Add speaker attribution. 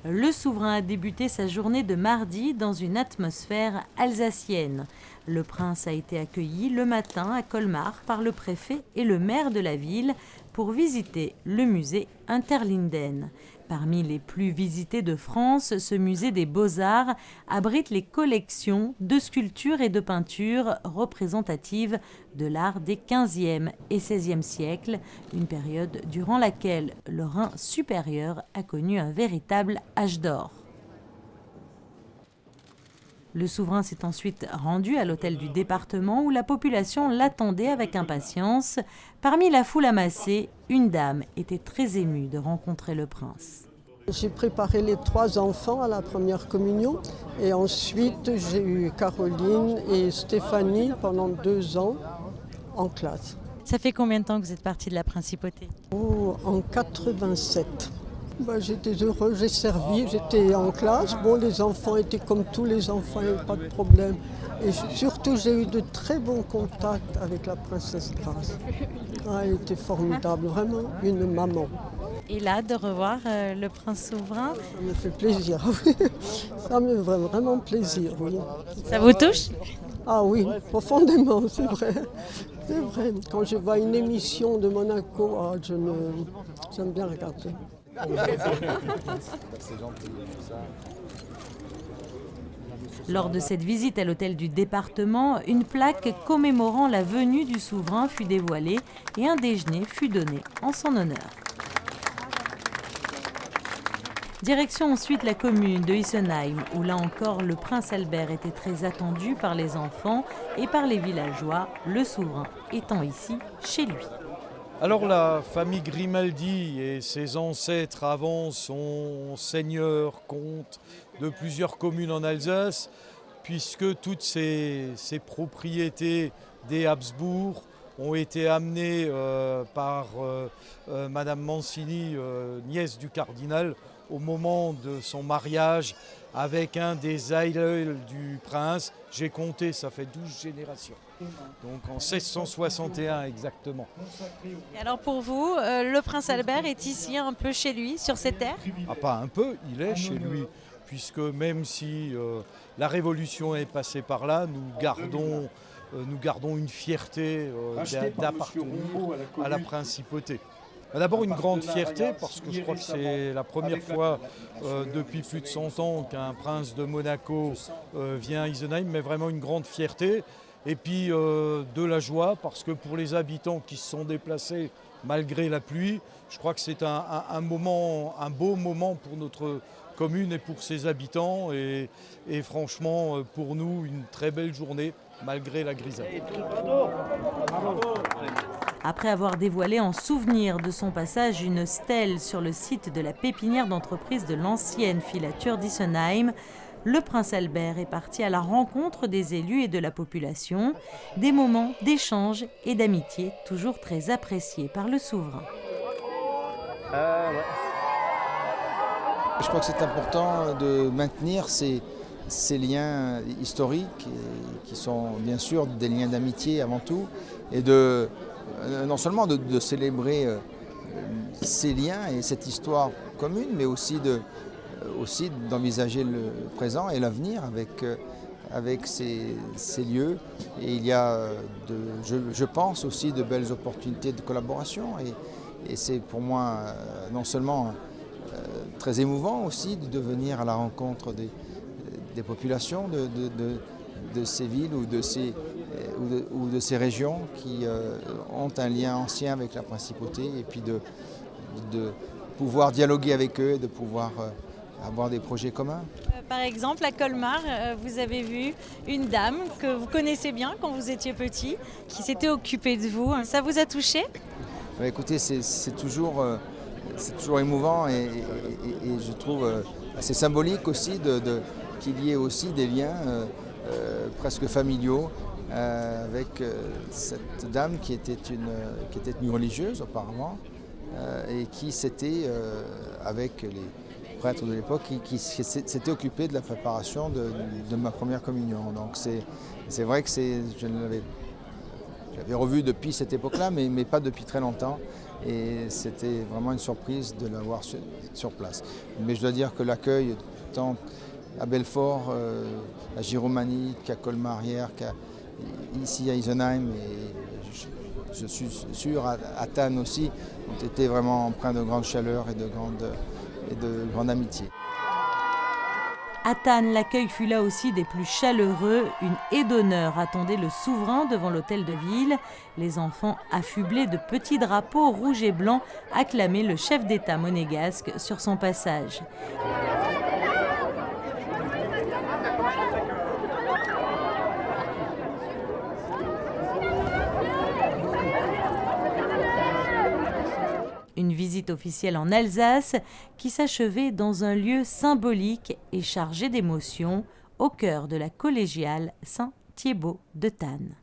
Speaker 1: Le souverain a débuté sa journée de mardi dans une atmosphère alsacienne. Le prince a été accueilli le matin à Colmar par le préfet et le maire de la ville pour visiter le musée Unterlinden. Parmi les plus visités de France, ce musée des Beaux-Arts abrite les collections de sculptures et de peintures représentatives de l'art des XVe et XVIe siècles, une période durant laquelle le Rhin supérieur a connu un véritable âge d'or. Le souverain s'est ensuite rendu à l'hôtel du département où la population l'attendait avec impatience. Parmi la foule amassée, une dame était très émue de rencontrer le prince.
Speaker 2: J'ai préparé les 3 enfants à la première communion et ensuite j'ai eu Caroline et Stéphanie pendant 2 ans en classe.
Speaker 1: Ça fait combien de temps que vous êtes partie de la principauté ?
Speaker 2: En 87. J'étais heureux, j'ai servi, j'étais en classe. Les enfants étaient comme tous les enfants, il n'y avait pas de problème. Et surtout, j'ai eu de très bons contacts avec la princesse Grace. Elle était formidable, vraiment une maman.
Speaker 1: Et là, de revoir le prince souverain,
Speaker 2: Ça me fait plaisir, oui. Ça me fait vraiment plaisir, oui.
Speaker 1: ça vous touche ?
Speaker 2: Ah oui, profondément, c'est vrai. C'est vrai. Quand je vois une émission de Monaco, j'aime bien regarder.
Speaker 1: Lors de cette visite à l'hôtel du département, une plaque commémorant la venue du souverain fut dévoilée et un déjeuner fut donné en son honneur. Direction ensuite la commune de Isenheim, où là encore le prince Albert était très attendu par les enfants et par les villageois, le souverain étant ici chez lui.
Speaker 3: Alors la famille Grimaldi et ses ancêtres avant sont seigneurs, comtes de plusieurs communes en Alsace, puisque toutes ces propriétés des Habsbourg ont été amenées par Madame Mancini, nièce du cardinal, au moment de son mariage avec un des aïeux du prince. J'ai compté, ça fait 12 générations. Donc en 1661 exactement.
Speaker 1: Et alors pour vous, le prince Albert est ici un peu chez lui, sur ces terres ?
Speaker 3: Ah, pas un peu, il est chez lui, puisque même si la Révolution est passée par là, nous gardons une fierté d'appartenir à la principauté. D'abord une grande fierté, parce que je crois que c'est la première fois depuis plus de 100 ans qu'un prince de Monaco vient à Isenheim, mais vraiment une grande fierté. Et puis de la joie, parce que pour les habitants qui se sont déplacés malgré la pluie, je crois que c'est un beau moment pour notre commune et pour ses habitants. Et franchement, pour nous, une très belle journée, malgré la grisaille.
Speaker 1: Après avoir dévoilé en souvenir de son passage une stèle sur le site de la pépinière d'entreprise de l'ancienne filature d'Isenheim, le prince Albert est parti à la rencontre des élus et de la population, des moments d'échange et d'amitié toujours très appréciés par le souverain.
Speaker 4: Je crois que c'est important de maintenir ces liens historiques qui sont bien sûr des liens d'amitié avant tout, et non seulement de célébrer ces liens et cette histoire commune, mais aussi d'envisager le présent et l'avenir avec ces lieux. Et il y a, je pense aussi, de belles opportunités de collaboration. Et c'est pour moi non seulement très émouvant aussi de venir à la rencontre des populations de ces villes ou de ces régions qui ont un lien ancien avec la principauté, et puis de pouvoir dialoguer avec eux, de pouvoir avoir des projets communs.
Speaker 1: Par exemple, à Colmar, vous avez vu une dame que vous connaissez bien quand vous étiez petit, qui s'était occupée de vous. Ça vous a touché ?
Speaker 4: Écoutez, c'est toujours émouvant et je trouve assez symbolique aussi qu'il y ait aussi des liens presque familiaux avec cette dame qui était une religieuse auparavant et qui s'était, avec les prêtre de l'époque qui s'était occupé de la préparation de ma première communion. Donc c'est vrai que je l'avais revu depuis cette époque-là, mais pas depuis très longtemps. et c'était vraiment une surprise de l'avoir sur place. Mais je dois dire que l'accueil, tant à Belfort, à Giromagny, qu'à Colmar-hier, qu'ici à Isenheim, et je suis sûr à Thann aussi, ont été vraiment empreints de grande chaleur et de grande amitié.
Speaker 1: À Thann, l'accueil fut là aussi des plus chaleureux. Une haie d'honneur attendait le souverain devant l'hôtel de ville. Les enfants, affublés de petits drapeaux rouges et blancs, acclamaient le chef d'État monégasque sur son passage. Une visite officielle en Alsace qui s'achevait dans un lieu symbolique et chargé d'émotions au cœur de la collégiale Saint-Thiébaut de Thann.